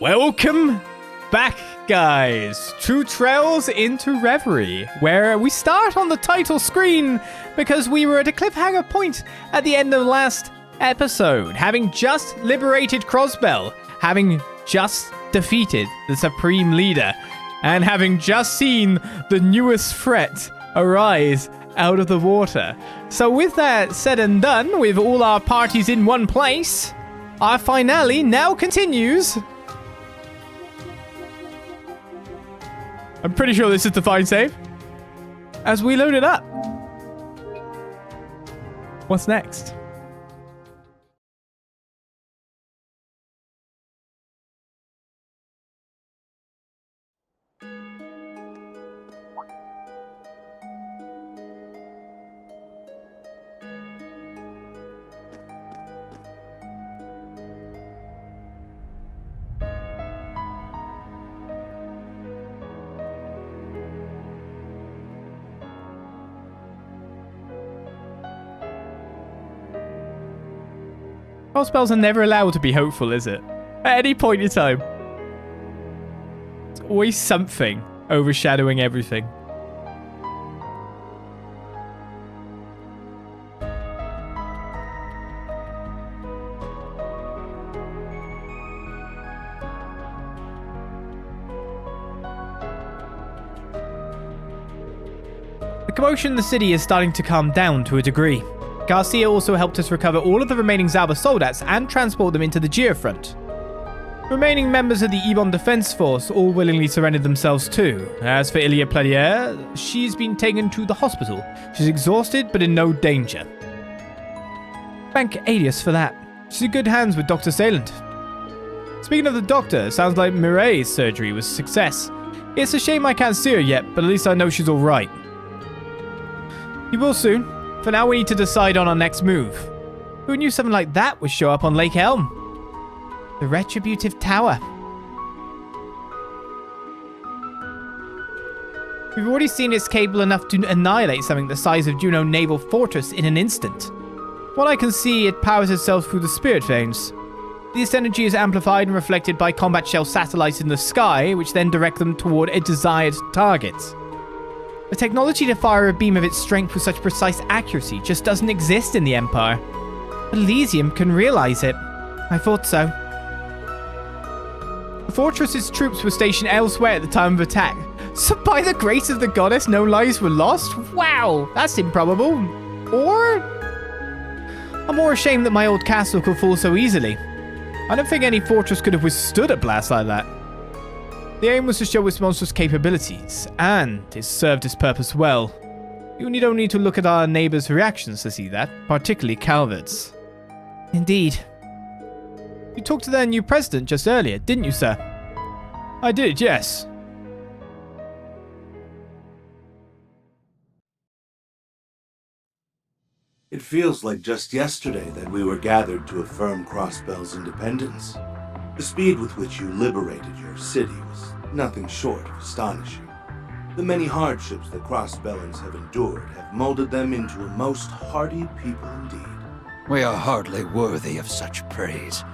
Welcome back, guys, to Trails into Reverie, where we start on the title screen because we were at a cliffhanger point at the end of last episode, having just liberated Crossbell, having just defeated the Supreme Leader, and having just seen the newest threat arise out of the water. So with that said and done, with all our parties in one place, our finale now continues. I'm pretty sure this is the fine save. As we load it up. What's next? Crossbells are never allowed to be hopeful, is it? At any point in time. It's always something overshadowing everything. The commotion in the city is starting to calm down to a degree. Garcia also helped us recover all of the remaining Zalba soldiers and transport them into the Geofront. Remaining members of the Ebon Defense Force all willingly surrendered themselves too. As for Ilya Pladier, she's been taken to the hospital. She's exhausted but in no danger. Thank Alias for that. She's in good hands with Dr. Sayland. Speaking of the doctor, sounds like Mireille's surgery was a success. It's a shame I can't see her yet, but at least I know she's alright. You will soon. For now, we need to decide on our next move. Who knew something like that would show up on Lake Elm? The Retributive Tower. We've already seen it's capable enough to annihilate something the size of Juno Naval Fortress in an instant. What I can see, it powers itself through the spirit veins. This energy is amplified and reflected by combat shell satellites in the sky, which then direct them toward a desired target. The technology to fire a beam of its strength with such precise accuracy just doesn't exist in the Empire. Elysium can realize it. I thought so. The fortress's troops were stationed elsewhere at the time of attack. So by the grace of the goddess, no lives were lost? Wow, that's improbable. Or... I'm more ashamed that my old castle could fall so easily. I don't think any fortress could have withstood a blast like that. The aim was to show its monstrous capabilities, and it served its purpose well. You need only to look at our neighbors' reactions to see that, particularly Calvert's. Indeed. You talked to their new president just earlier, didn't you, sir? I did, yes. It feels like just yesterday that we were gathered to affirm Crossbell's independence. The speed with which you liberated your city was nothing short of astonishing. The many hardships that Crossbellans have endured have molded them into a most hardy people indeed. We are hardly worthy of such praise.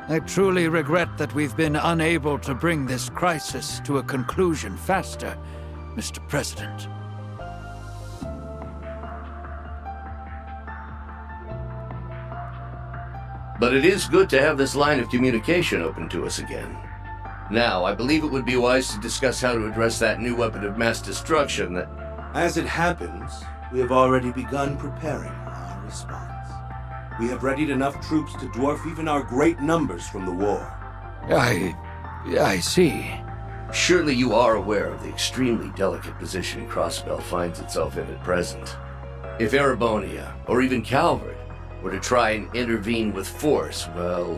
I truly regret that we've been unable to bring this crisis to a conclusion faster, Mr. President. But it is good to have this line of communication open to us again. Now, I believe it would be wise to discuss how to address that new weapon of mass destruction that... As it happens, we have already begun preparing our response. We have readied enough troops to dwarf even our great numbers from the war. I see. Surely you are aware of the extremely delicate position Crossbell finds itself in at present. If Erebonia, or even Calvert, were to try and intervene with force, well...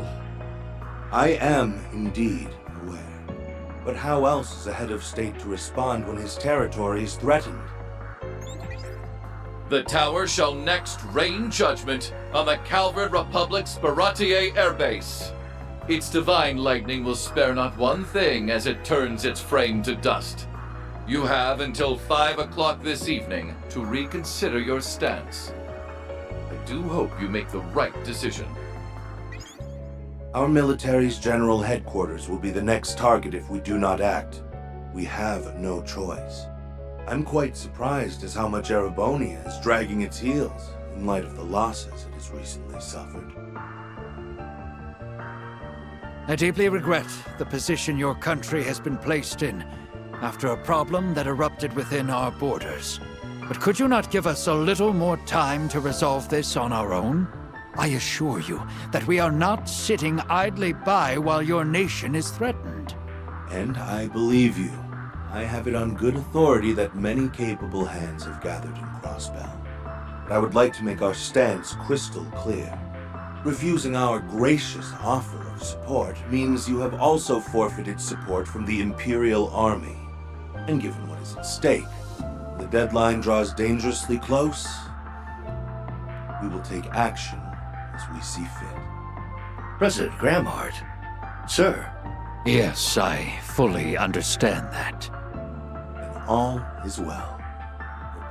I am indeed aware. But how else is a head of state to respond when his territory is threatened? The tower shall next rain judgment on the Calvert Republic's Baratier airbase. Its divine lightning will spare not one thing as it turns its frame to dust. You have until 5 o'clock this evening to reconsider your stance. I do hope you make the right decision. Our military's general headquarters will be the next target if we do not act. We have no choice. I'm quite surprised as how much Erebonia is dragging its heels in light of the losses it has recently suffered. I deeply regret the position your country has been placed in after a problem that erupted within our borders. But could you not give us a little more time to resolve this on our own? I assure you that we are not sitting idly by while your nation is threatened. And I believe you. I have it on good authority that many capable hands have gathered in Crossbell. But I would like to make our stance crystal clear. Refusing our gracious offer of support means you have also forfeited support from the Imperial Army. And given what is at stake, the deadline draws dangerously close. We will take action as we see fit. President Gramhart, sir. Yes, I fully understand that. Then all is well.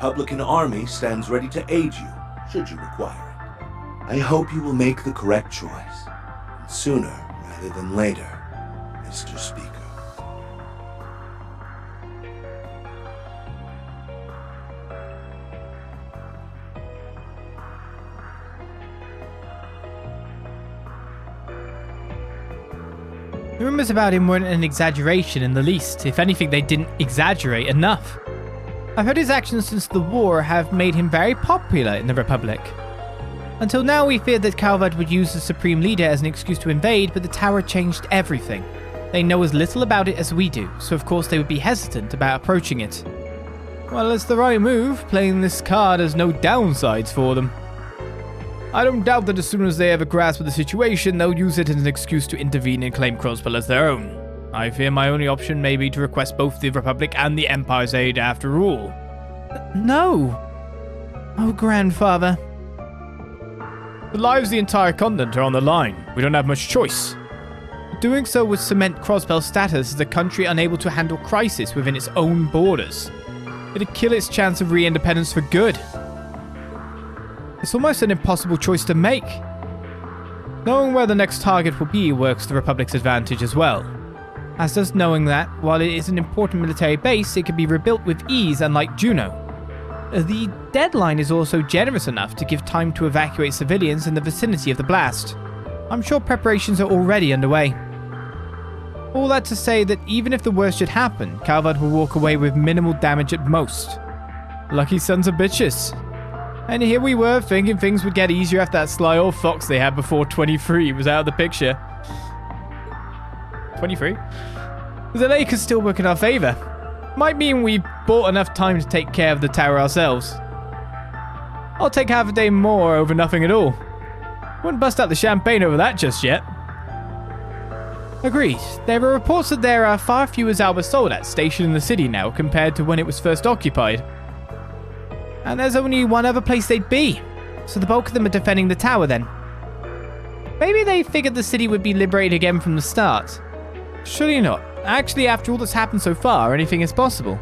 The Republican Army stands ready to aid you, should you require it. I hope you will make the correct choice, and sooner rather than later, Mr. Speaker. The rumors about him weren't an exaggeration in the least. If anything, they didn't exaggerate enough. I've heard his actions since the war have made him very popular in the Republic. Until now, we feared that Calvard would use the Supreme Leader as an excuse to invade, but the Tower changed everything. They know as little about it as we do, so of course they would be hesitant about approaching it. Well, it's the right move. Playing this card has no downsides for them. I don't doubt that as soon as they have a grasp of the situation, they'll use it as an excuse to intervene and claim Crossbell as their own. I fear my only option may be to request both the Republic and the Empire's aid after all. No! Oh, grandfather. The lives of the entire continent are on the line. We don't have much choice. Doing so would cement Crossbell's status as a country unable to handle crisis within its own borders. It'd kill its chance of re-independence for good. It's almost an impossible choice to make. Knowing where the next target will be works to the Republic's advantage as well. As does knowing that, while it is an important military base, it can be rebuilt with ease, unlike Juno. The deadline is also generous enough to give time to evacuate civilians in the vicinity of the blast. I'm sure preparations are already underway. All that to say that even if the worst should happen, Calvard will walk away with minimal damage at most. Lucky sons of bitches. And here we were thinking things would get easier after that sly old fox they had before 23 was out of the picture. 23? The delay could still work in our favor. Might mean we bought enough time to take care of the tower ourselves. I'll take half a day more over nothing at all. Wouldn't bust out the champagne over that just yet. Agreed. There are reports that there are far fewer Zalba soldats stationed in the city now compared to when it was first occupied. And there's only one other place they'd be, so the bulk of them are defending the tower then. Maybe they figured the city would be liberated again from the start. Surely not. Actually, after all that's happened so far, anything is possible.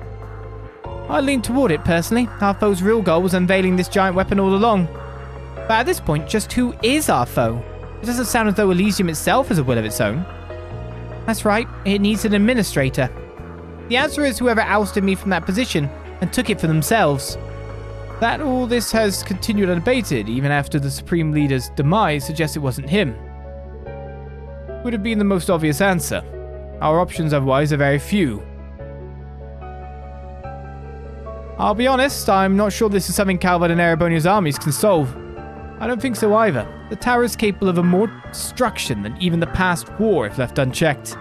I lean toward it personally. Our foe's real goal was unveiling this giant weapon all along. But at this point, just who is our foe? It doesn't sound as though Elysium itself has a will of its own. That's right, it needs an administrator. The answer is whoever ousted me from that position and took it for themselves. That all this has continued unabated, even after the Supreme Leader's demise suggests it wasn't him. Would have been the most obvious answer. Our options otherwise are very few. I'll be honest, I'm not sure this is something Calvard and Erebonia's armies can solve. I don't think so either. The tower is capable of a more destruction than even the past war if left unchecked.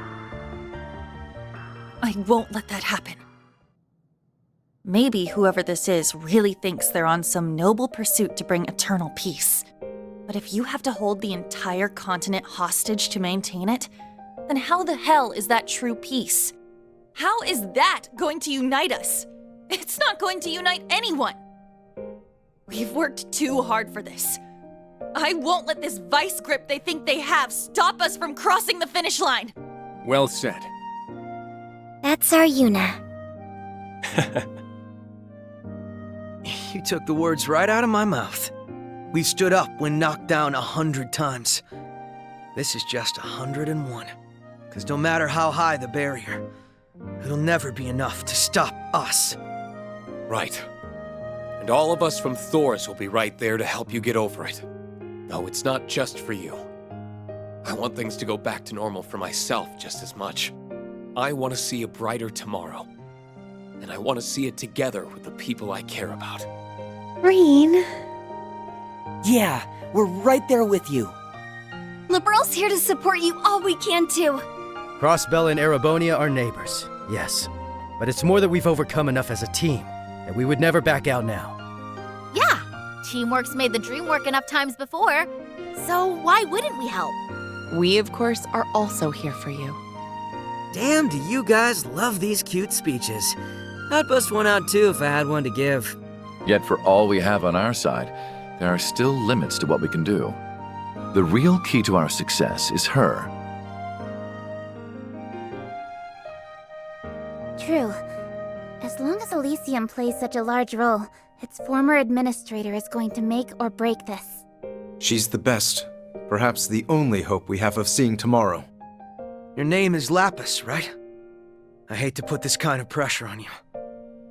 I won't let that happen. Maybe whoever this is really thinks they're on some noble pursuit to bring eternal peace. But if you have to hold the entire continent hostage to maintain it, then how the hell is that true peace? How is that going to unite us? It's not going to unite anyone. We've worked too hard for this. I won't let this vice grip they think they have stop us from crossing the finish line. Well said. That's our Yuna. You took the words right out of my mouth. We've stood up when knocked down 100 times. This is just 101. Because no matter how high the barrier, it'll never be enough to stop us. Right. And all of us from Thor's will be right there to help you get over it. No, it's not just for you. I want things to go back to normal for myself just as much. I want to see a brighter tomorrow. And I want to see it together with the people I care about. Rean. Yeah, we're right there with you. Liberal's here to support you all we can too. Crossbell and Erebonia are neighbors, yes. But it's more that we've overcome enough as a team, that we would never back out now. Yeah, teamwork's made the dream work enough times before, so why wouldn't we help? We, of course, are also here for you. Damn, do you guys love these cute speeches. I'd bust one out too if I had one to give. Yet for all we have on our side, there are still limits to what we can do. The real key to our success is her. True. As long as Elysium plays such a large role, its former administrator is going to make or break this. She's the best. Perhaps the only hope we have of seeing tomorrow. Your name is Lapis, right? I hate to put this kind of pressure on you,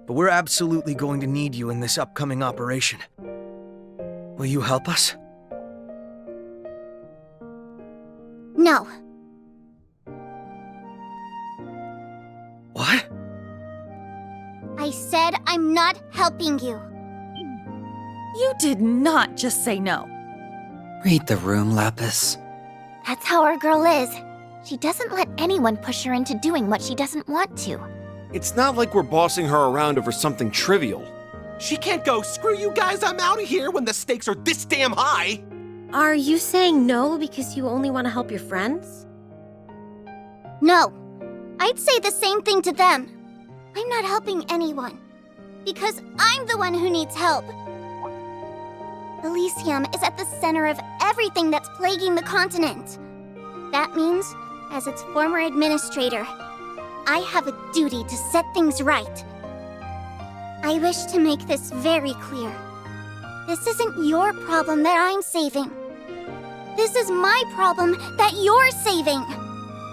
but we're absolutely going to need you in this upcoming operation. Will you help us? No. What? I said I'm not helping you. You did not just say no. Read the room, Lapis. That's how our girl is. She doesn't let anyone push her into doing what she doesn't want to. It's not like we're bossing her around over something trivial. She can't go, screw you guys, I'm out of here when the stakes are this damn high! Are you saying no because you only want to help your friends? No. I'd say the same thing to them. I'm not helping anyone. Because I'm the one who needs help. Elysium is at the center of everything that's plaguing the continent. That means, as its former administrator, I have a duty to set things right. I wish to make this very clear. This isn't your problem that I'm saving. This is my problem that you're saving.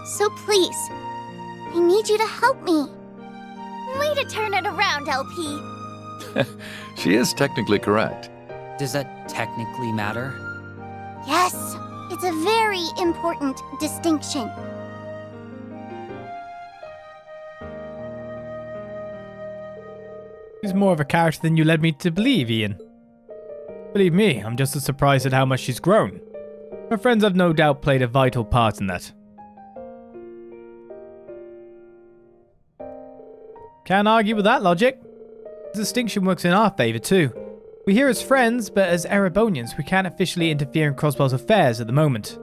So please, I need you to help me. Way to turn it around, LP. She is technically correct. Does that technically matter? Yes, it's a very important distinction. She's more of a character than you led me to believe, Ian. Believe me, I'm just as surprised at how much she's grown. Her friends have no doubt played a vital part in that. Can't argue with that logic. The distinction works in our favour too. We're here as friends, but as Erebonians, we can't officially interfere in Crossbell's affairs at the moment.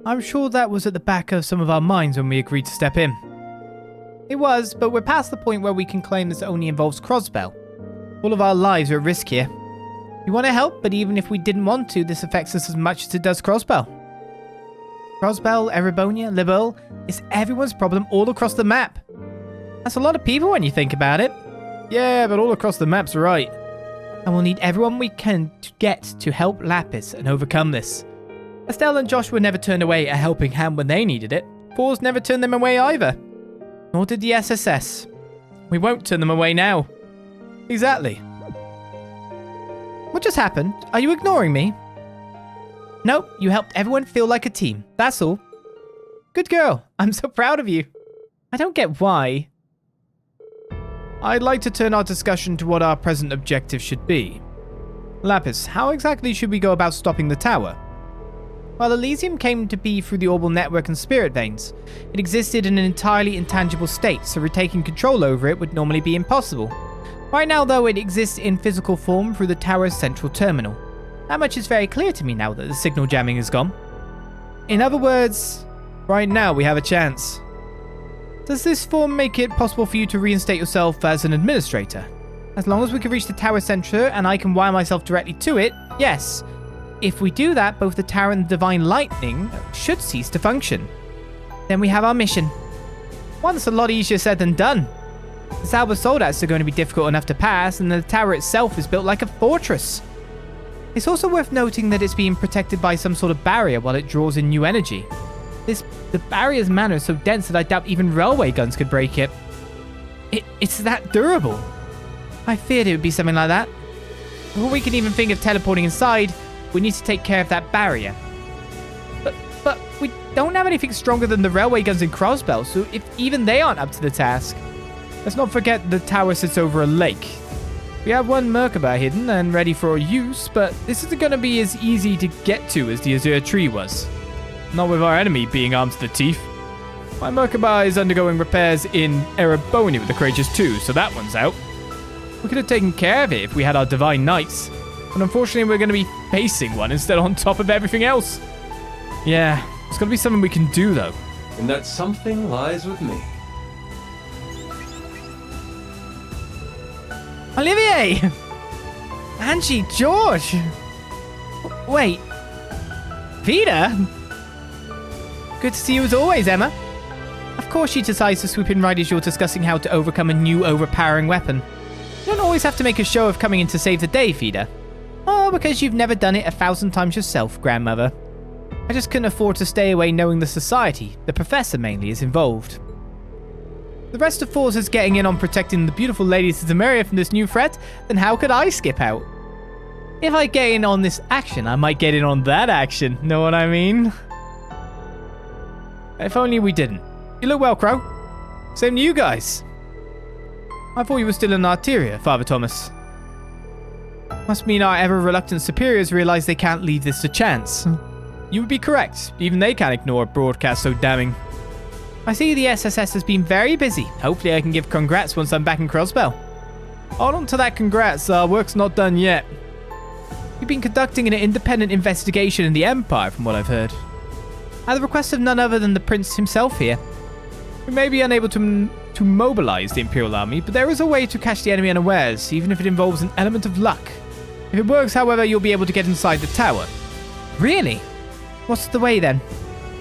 I'm sure that was at the back of some of our minds when we agreed to step in. It was, but we're past the point where we can claim this only involves Crossbell. All of our lives are at risk here. We want to help, but even if we didn't want to, this affects us as much as it does Crossbell. Crossbell, Erebonia, Liberal, it's everyone's problem all across the map. That's a lot of people when you think about it. Yeah, but all across the map's right. And we'll need everyone we can to get to help Lapis and overcome this. Estelle and Joshua never turned away a helping hand when they needed it. Force never turned them away either. Nor did the SSS. We won't turn them away now. Exactly. What just happened? Are you ignoring me? Nope, you helped everyone feel like a team. That's all. Good girl. I'm so proud of you. I don't get why. I'd like to turn our discussion to what our present objective should be. Lapis, how exactly should we go about stopping the tower? While Elysium came to be through the orbal network and spirit veins, it existed in an entirely intangible state, so retaking control over it would normally be impossible. Right now, though, it exists in physical form through the tower's central terminal. That much is very clear to me now that the signal jamming is gone. In other words, right now we have a chance. Does this form make it possible for you to reinstate yourself as an administrator? As long as we can reach the tower center and I can wire myself directly to it, yes. If we do that, both the tower and the divine lightning should cease to function. Then we have our mission. One that's a lot easier said than done. The Zalba soldats are going to be difficult enough to pass, and the tower itself is built like a fortress. It's also worth noting that it's being protected by some sort of barrier while it draws in new energy. The barrier's mana is so dense that I doubt even railway guns could break it. It's that durable. I feared it would be something like that. Before we can even think of teleporting inside, we need to take care of that barrier. But we don't have anything stronger than the railway guns in Crossbell, so if even they aren't up to the task. Let's not forget the tower sits over a lake. We have one Merkaba hidden and ready for use, but this isn't going to be as easy to get to as the Azure Tree was. Not with our enemy being armed to the teeth. My Merkaba is undergoing repairs in Erebonia with the Courageous too, so that one's out. We could have taken care of it if we had our Divine Knights, but unfortunately we're going to be facing one instead on top of everything else. Yeah, it's got to be something we can do though. And that something lies with me. Olivier! Angie, George! Wait. Vida? Good to see you as always, Emma. Of course she decides to swoop in right as you're discussing how to overcome a new overpowering weapon. You don't always have to make a show of coming in to save the day, Vida. Oh, because you've never done it 1,000 times yourself, grandmother. I just couldn't afford to stay away knowing the society, the professor mainly, is involved. The rest of Force is getting in on protecting the beautiful lady Hajimari from this new threat, then how could I skip out? If I get in on this action, I might get in on that action, know what I mean? If only we didn't. You look well, Crow. Same to you guys. I thought you were still in Arteria, Father Thomas. Must mean our ever-reluctant superiors realize they can't leave this to chance. You would be correct. Even they can't ignore a broadcast so damning. I see the SSS has been very busy. Hopefully I can give congrats once I'm back in Crossbell. Hold on to that congrats, our work's not done yet. We've been conducting an independent investigation in the Empire, from what I've heard. At the request of none other than the Prince himself here. We may be unable to mobilize the Imperial Army, but there is a way to catch the enemy unawares, even if it involves an element of luck. If it works, however, you'll be able to get inside the tower. Really? What's the way then?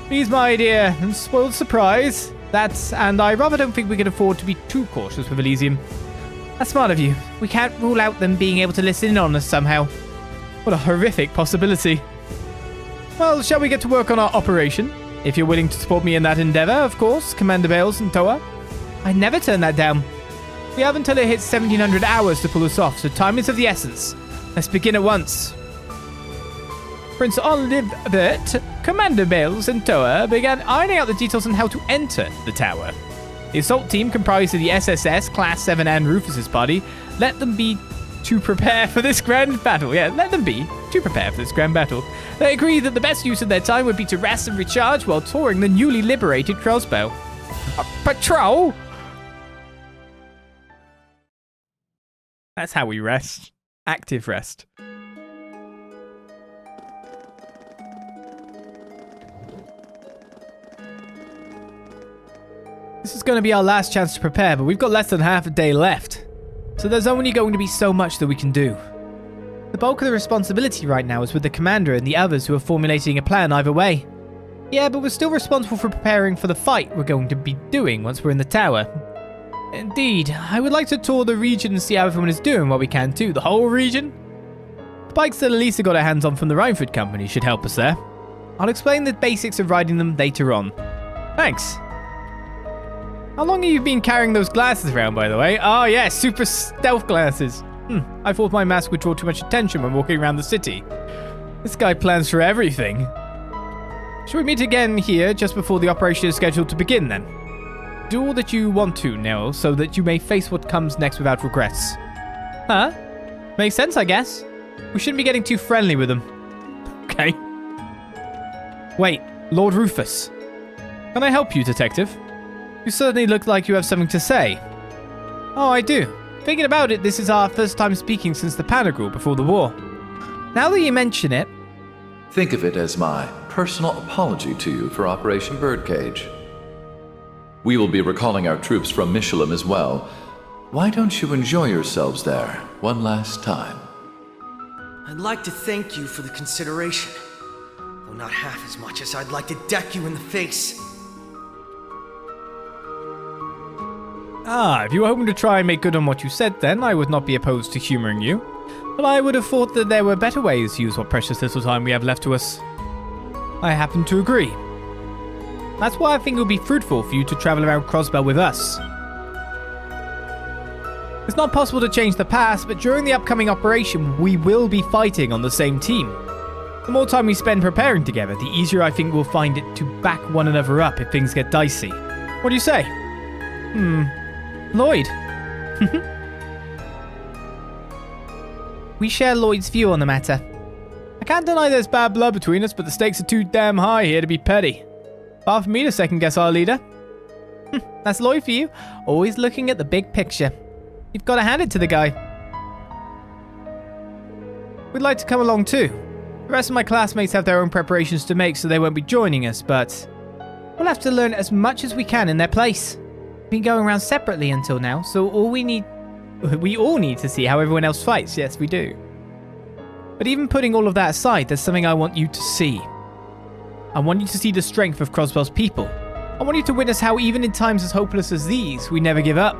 Please, my dear, and spoiled surprise. And I rather don't think we can afford to be too cautious with Elysium. That's smart of you. We can't rule out them being able to listen in on us somehow. What a horrific possibility. Well, shall we get to work on our operation? If you're willing to support me in that endeavor, of course, Commander Bales and Toa. I'd never turn that down. We have until it hits 1700 hours to pull us off, so time is of the essence. Let's begin at once. Prince Olivet, Commander Bales, and Toa began ironing out the details on how to enter the tower. The assault team, comprised of the SSS, Class 7, and Rufus's party, let them be to prepare for this grand battle. Yeah, let them be to prepare for this grand battle. They agreed that the best use of their time would be to rest and recharge while touring the newly liberated Crossbell. Patrol? That's how we rest. Active rest. This is going to be our last chance to prepare, but we've got less than half a day left. So there's only going to be so much that we can do. The bulk of the responsibility right now is with the commander and the others who are formulating a plan either way. Yeah, but we're still responsible for preparing for the fight we're going to be doing once we're in the tower. Indeed, I would like to tour the region and see how everyone is doing while we can too. The whole region? The bikes that Elisa got her hands on from the Rhineford Company should help us there. I'll explain the basics of riding them later on. Thanks. How long have you been carrying those glasses around, by the way? Oh yeah, super stealth glasses. I thought my mask would draw too much attention when walking around the city. This guy plans for everything. Shall we meet again here just before the operation is scheduled to begin then? Do all that you want to, Nell, so that you may face what comes next without regrets. Huh? Makes sense, I guess. We shouldn't be getting too friendly with them. Okay. Wait, Lord Rufus. Can I help you, Detective? You certainly look like you have something to say. Oh, I do. Thinking about it, this is our first time speaking since the Panagruel before the war. Now that you mention it... Think of it as my personal apology to you for Operation Birdcage. We will be recalling our troops from Michelin as well. Why don't you enjoy yourselves there one last time? I'd like to thank you for the consideration, though not half as much as I'd like to deck you in the face. If you were hoping to try and make good on what you said then, I would not be opposed to humoring you. But I would have thought that there were better ways to use what precious little time we have left to us. I happen to agree. That's why I think it would be fruitful for you to travel around Crossbell with us. It's not possible to change the past, but during the upcoming operation, we will be fighting on the same team. The more time we spend preparing together, the easier I think we'll find it to back one another up if things get dicey. What do you say? Lloyd. We share Lloyd's view on the matter. I can't deny there's bad blood between us, but the stakes are too damn high here to be petty. Far from me to second guess our leader. That's Lloyd for you, always looking at the big picture. You've got to hand it to the guy. We'd like to come along too. The rest of my classmates have their own preparations to make, so they won't be joining us, but we'll have to learn as much as we can in their place. We've been going around separately until now, so we all need to see how everyone else fights. Yes, we do. But even putting all of that aside, there's something I want you to see. I want you to see the strength of Crossbell's people. I want you to witness how even in times as hopeless as these, we never give up.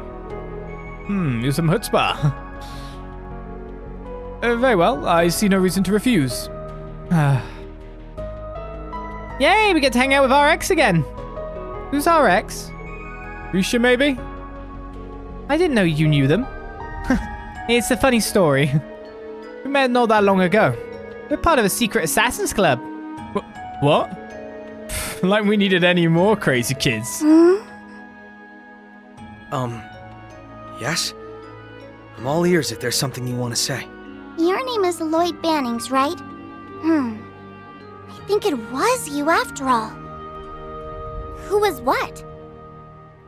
You're some chutzpah. Very well, I see no reason to refuse. Yay, we get to hang out with RX again. Who's RX? Risha, maybe? I didn't know you knew them. It's a funny story. We met not that long ago. We're part of a secret assassins club. What? Like we needed any more crazy kids. Yes? I'm all ears if there's something you want to say. Your name is Lloyd Bannings, right? I think it was you after all. Who was what?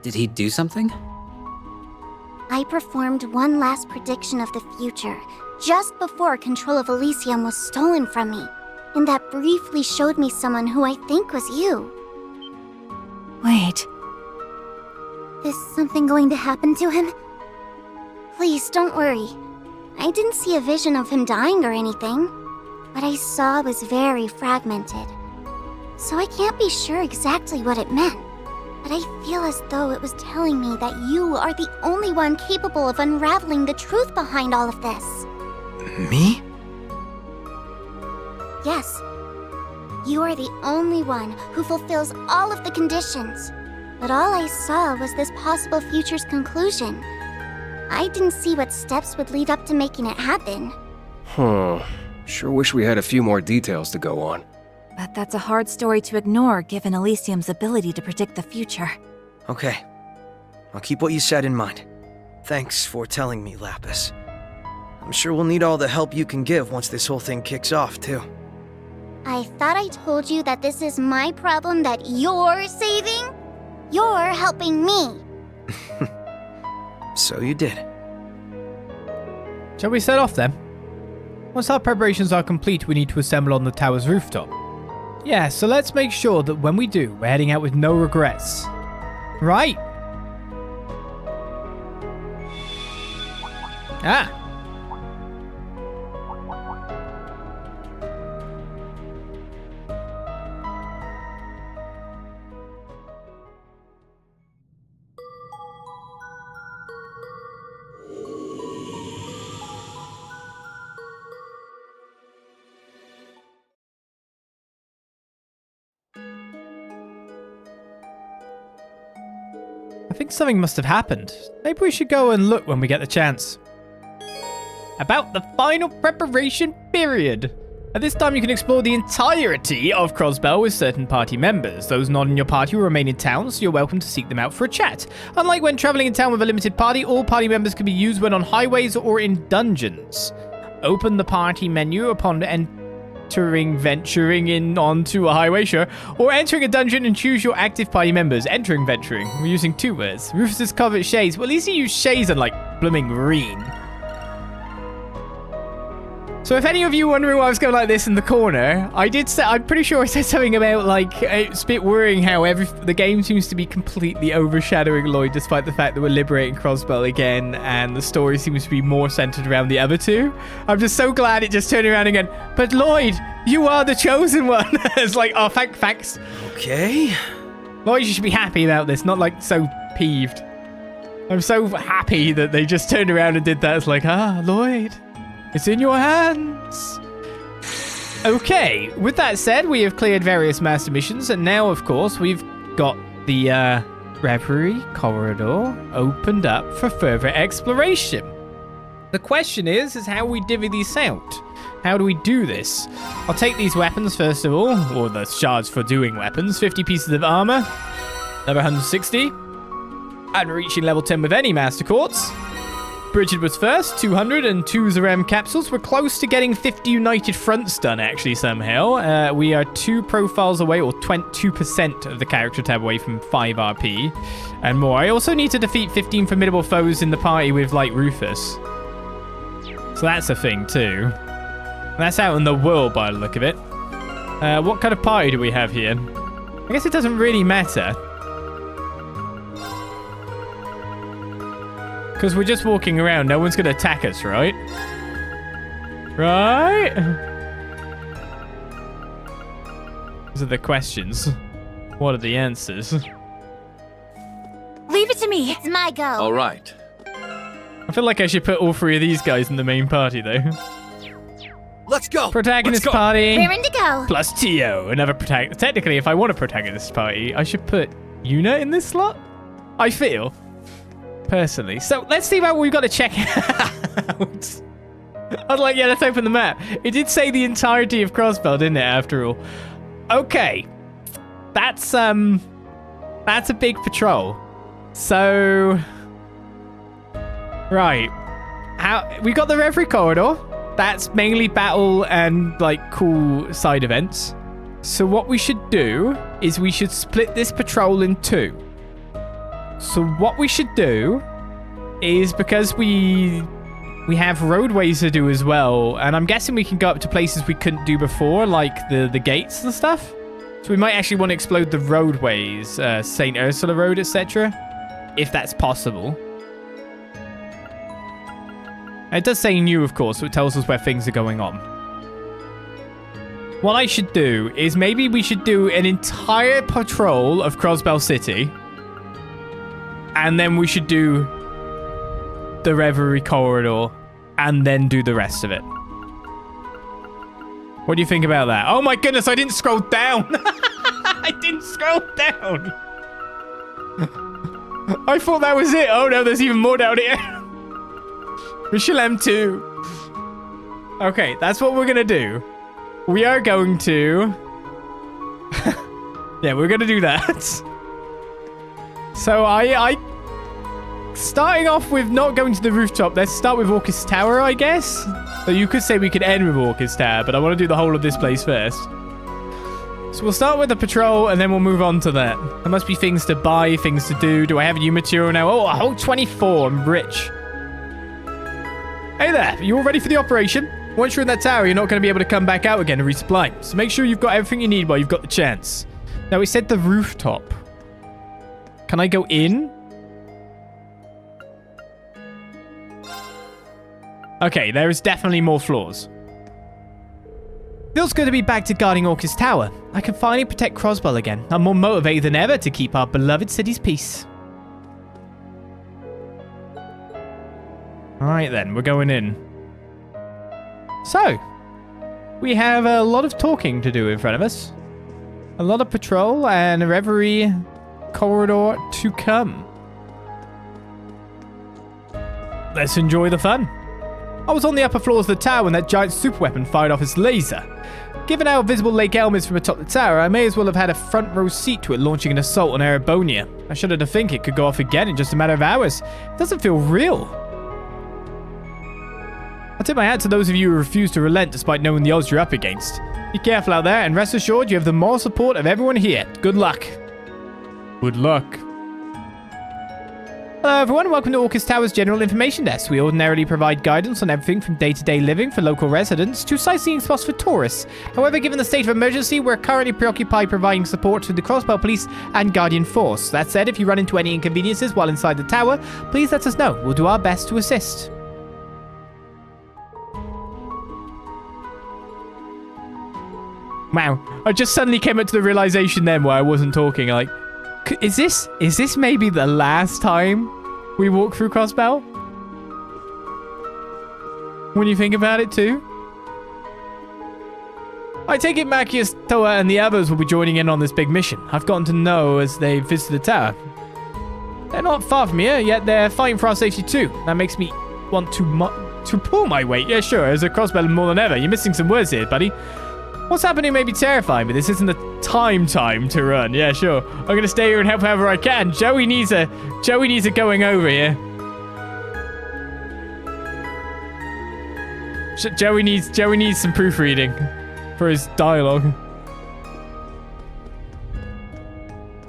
Did he do something? I performed one last prediction of the future, just before control of Elysium was stolen from me. And that briefly showed me someone who I think was you. Wait. Is something going to happen to him? Please, don't worry. I didn't see a vision of him dying or anything. What I saw was very fragmented. So I can't be sure exactly what it meant. But I feel as though it was telling me that you are the only one capable of unraveling the truth behind all of this. Me? Yes. You are the only one who fulfills all of the conditions. But all I saw was this possible future's conclusion. I didn't see what steps would lead up to making it happen. Sure wish we had a few more details to go on. But that's a hard story to ignore given Elysium's ability to predict the future. Okay. I'll keep what you said in mind. Thanks for telling me, Lapis. I'm sure we'll need all the help you can give once this whole thing kicks off, too. I thought I told you that this is my problem that you're saving? You're helping me. So you did. Shall we set off then? Once our preparations are complete, we need to assemble on the tower's rooftop. Yeah, so let's make sure that when we do, we're heading out with no regrets. Right? Ah. I think something must have happened. Maybe we should go and look when we get the chance. About the final preparation period. At this time, you can explore the entirety of Crossbell with certain party members. Those not in your party will remain in town, so you're welcome to seek them out for a chat. Unlike when traveling in town with a limited party, all party members can be used when on highways or in dungeons. Open the party menu upon venturing in onto a highway, sure, or entering a dungeon and choose your active party members. Venturing. We're using two words. Rufus's covert shades. Well, at least you use shades unlike blooming Rean. So if any of you wondering why I was going like this in the corner, I'm pretty sure I said something about, like, it's a bit worrying how the game seems to be completely overshadowing Lloyd despite the fact that we're liberating Crossbell again and the story seems to be more centered around the other two. I'm just so glad it just turned around again. But Lloyd, you are the chosen one. It's like, oh, thanks. Okay. Lloyd, you should be happy about this, not like so peeved. I'm so happy that they just turned around and did that. It's like, Lloyd. It's in your hands. Okay, with that said, we have cleared various master missions, and now, of course, we've got the Reverie corridor opened up for further exploration. The question is how we divvy these out. How do we do this? I'll take these weapons first of all, or the shards for doing weapons. 50 pieces of armor, level 160. And reaching level 10 with any Master Quartz. Bridget was first, 200, and 2 Zarem capsules. We're close to getting 50 United Fronts done, actually, somehow. We are 2 profiles away, or 2% of the character tab away from 5 RP and more. I also need to defeat 15 formidable foes in the party with, like, Rufus. So that's a thing, too. That's out in the world, by the look of it. What kind of party do we have here? I guess it doesn't really matter. Because we're just walking around. No one's going to attack us, right? Right? Those are the questions. What are the answers? Leave it to me. It's my go. All right. I feel like I should put all 3 of these guys in the main party, though. Let's go. Protagonist Let's go. party. Raring to go. Plus Tio, another protagonist. Technically, if I want a protagonist party, I should put Yuna in this slot. I feel. Personally. So let's see what we've got to check out. I was like, yeah, let's open the map. It did say the entirety of Crossbell, didn't it, after all? Okay. That's a big patrol. So right. We got the Reverie corridor. That's mainly battle and like cool side events. So what we should do is we should split this patrol in 2. So what we should do is, because we have roadways to do as well, and I'm guessing we can go up to places we couldn't do before, like the gates and stuff. So we might actually want to explode the roadways, St. Ursula Road, etc., if that's possible. It does say new, of course, so it tells us where things are going on. What I should do is maybe we should do an entire patrol of Crossbell City. And then we should do the Reverie corridor and then do the rest of it. What do you think about that? Oh my goodness, I didn't scroll down. I didn't scroll down. I thought that was it. Oh no, there's even more down here. Michelin 2. Okay, that's what we're going to do. We are going to... yeah, we're going to do that. So I starting off with not going to the rooftop, let's start with Orcus Tower, I guess. So you could say we could end with Orcus Tower, but I want to do the whole of this place first. So we'll start with the patrol, and then we'll move on to that. There must be things to buy, things to do. Do I have new material now? Oh, a whole 24. I'm rich. Hey there, you all ready for the operation? Once you're in that tower, you're not going to be able to come back out again and resupply. So make sure you've got everything you need while you've got the chance. Now, we said the rooftop. Can I go in? Okay, there is definitely more floors. Feels good to be back to guarding Orcus Tower. I can finally protect Crossbell again. I'm more motivated than ever to keep our beloved city's peace. Alright then, we're going in. So, we have a lot of talking to do in front of us. A lot of patrol and a Reverie corridor to come. Let's enjoy the fun. I was on the upper floors of the tower when that giant super weapon fired off its laser. Given how visible Lake Elm is from atop the tower, I may as well have had a front row seat to it launching an assault on Erebonia. I shudder to think it could go off again in just a matter of hours. It doesn't feel real. I tip my hat to those of you who refuse to relent despite knowing the odds you're up against. Be careful out there, and rest assured you have the moral support of everyone here. Good luck. Good luck. Hello everyone, welcome to Orcus Tower's General Information Desk. We ordinarily provide guidance on everything from day-to-day living for local residents to sightseeing spots for tourists. However, given the state of emergency, we're currently preoccupied providing support to the Crossbell Police and Guardian Force. That said, if you run into any inconveniences while inside the tower, please let us know. We'll do our best to assist. Wow, I just suddenly came up to the realization then where I wasn't talking, like, is this maybe the last time we walk through Crossbell? when you think about it too. I take it Machias, Toa, and the others will be joining in on this big mission. I've gotten to know as they visit the tower. They're not far from here, yet they're fighting for our safety too. That makes me want to pull my weight. Yeah, sure, as a crossbow more than ever. You're missing some words here, buddy. What's happening may be terrifying, but this isn't the time to run. Yeah, sure. I'm gonna stay here and help however I can. Joey needs a going over here. Joey needs some proofreading for his dialogue.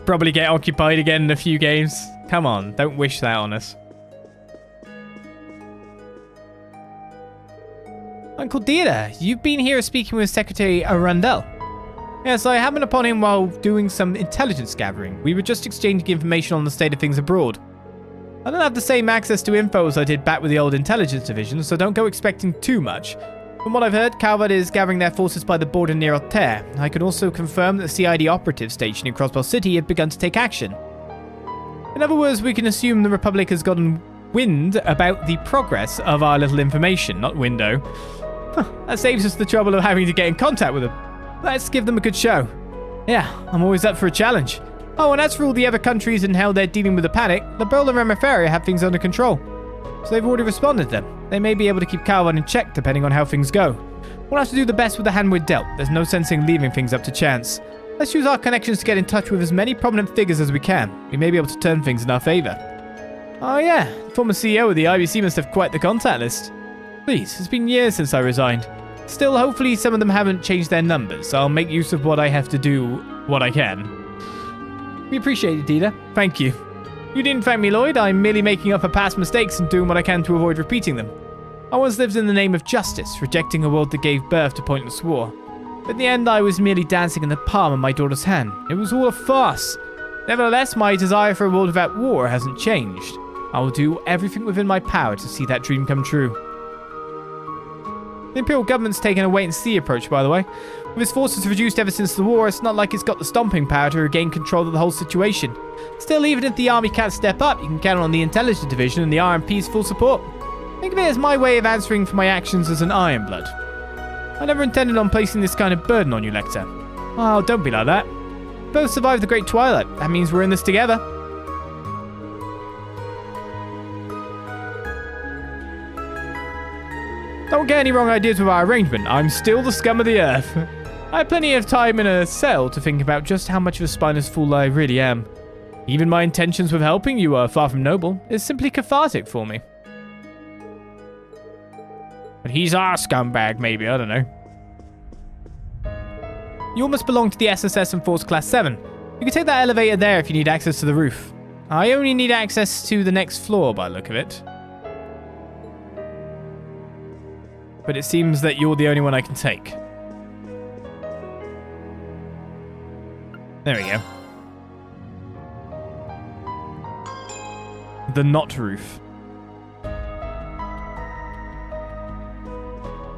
Probably get occupied again in a few games. Come on, don't wish that on us. Uncle Dira, you've been here speaking with Secretary Arundel. Yes, I happened upon him while doing some intelligence gathering. We were just exchanging information on the state of things abroad. I don't have the same access to info as I did back with the old intelligence division, so don't go expecting too much. From what I've heard, Calvert is gathering their forces by the border near Altair. I can also confirm that the CID operatives stationed in Crossbell City have begun to take action. In other words, we can assume the Republic has gotten wind about the progress of our little information, not window. That saves us the trouble of having to get in contact with them. Let's give them a good show. Yeah, I'm always up for a challenge. Oh, and as for all the other countries and how they're dealing with the panic, the Bola and Reverie have things under control. So they've already responded to them. They may be able to keep Calvert in check depending on how things go. We'll have to do the best with the hand we're dealt. There's no sense in leaving things up to chance. Let's use our connections to get in touch with as many prominent figures as we can. We may be able to turn things in our favor. Oh yeah, the former CEO of the IBC must have quite the contact list. Please, it's been years since I resigned. Still, hopefully some of them haven't changed their numbers. I'll make use of what I have to do, what I can. We appreciate it, Dita. Thank you. You didn't thank me, Lloyd. I'm merely making up for past mistakes and doing what I can to avoid repeating them. I once lived in the name of justice, rejecting a world that gave birth to pointless war. But in the end, I was merely dancing in the palm of my daughter's hand. It was all a farce. Nevertheless, my desire for a world without war hasn't changed. I will do everything within my power to see that dream come true. The Imperial government's taken a wait-and-see approach, by the way. With its forces reduced ever since the war, it's not like it's got the stomping power to regain control of the whole situation. Still, even if the army can't step up, you can count on the intelligence division and the RMP's full support. Think of it as my way of answering for my actions as an Ironblood. I never intended on placing this kind of burden on you, Lecter. Oh, don't be like that. We both survived the Great Twilight. That means we're in this together. Don't get any wrong ideas with our arrangement. I'm still the scum of the earth. I had plenty of time in a cell to think about just how much of a spineless fool I really am. Even my intentions with helping you are far from noble. It's simply cathartic for me. But he's our scumbag, maybe. I don't know. You almost belong to the SSS and Force Class 7. You can take that elevator there if you need access to the roof. I only need access to the next floor by the look of it. But it seems that you're the only one I can take. There we go. The not roof.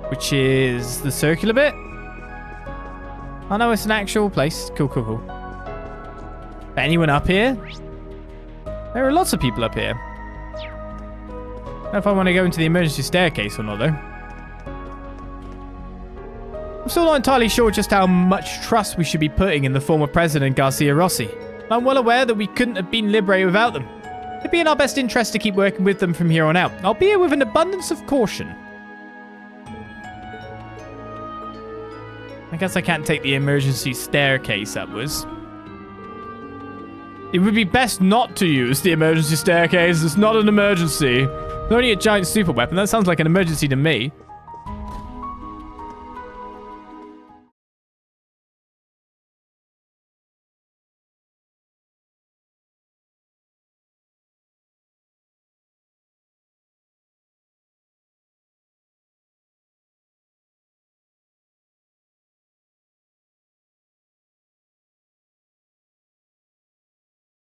Which is the circular bit? Oh no, it's an actual place. Cool, cool, cool. Anyone up here? There are lots of people up here. I don't know if I want to go into the emergency staircase or not, though. I'm still not entirely sure just how much trust we should be putting in the former president Garcia Rossi. I'm well aware that we couldn't have been liberated without them. It'd be in our best interest to keep working with them from here on out, albeit with an abundance of caution. I guess I can't take the emergency staircase upwards. It would be best not to use the emergency staircase. It's not an emergency. It's only a giant super weapon. That sounds like an emergency to me.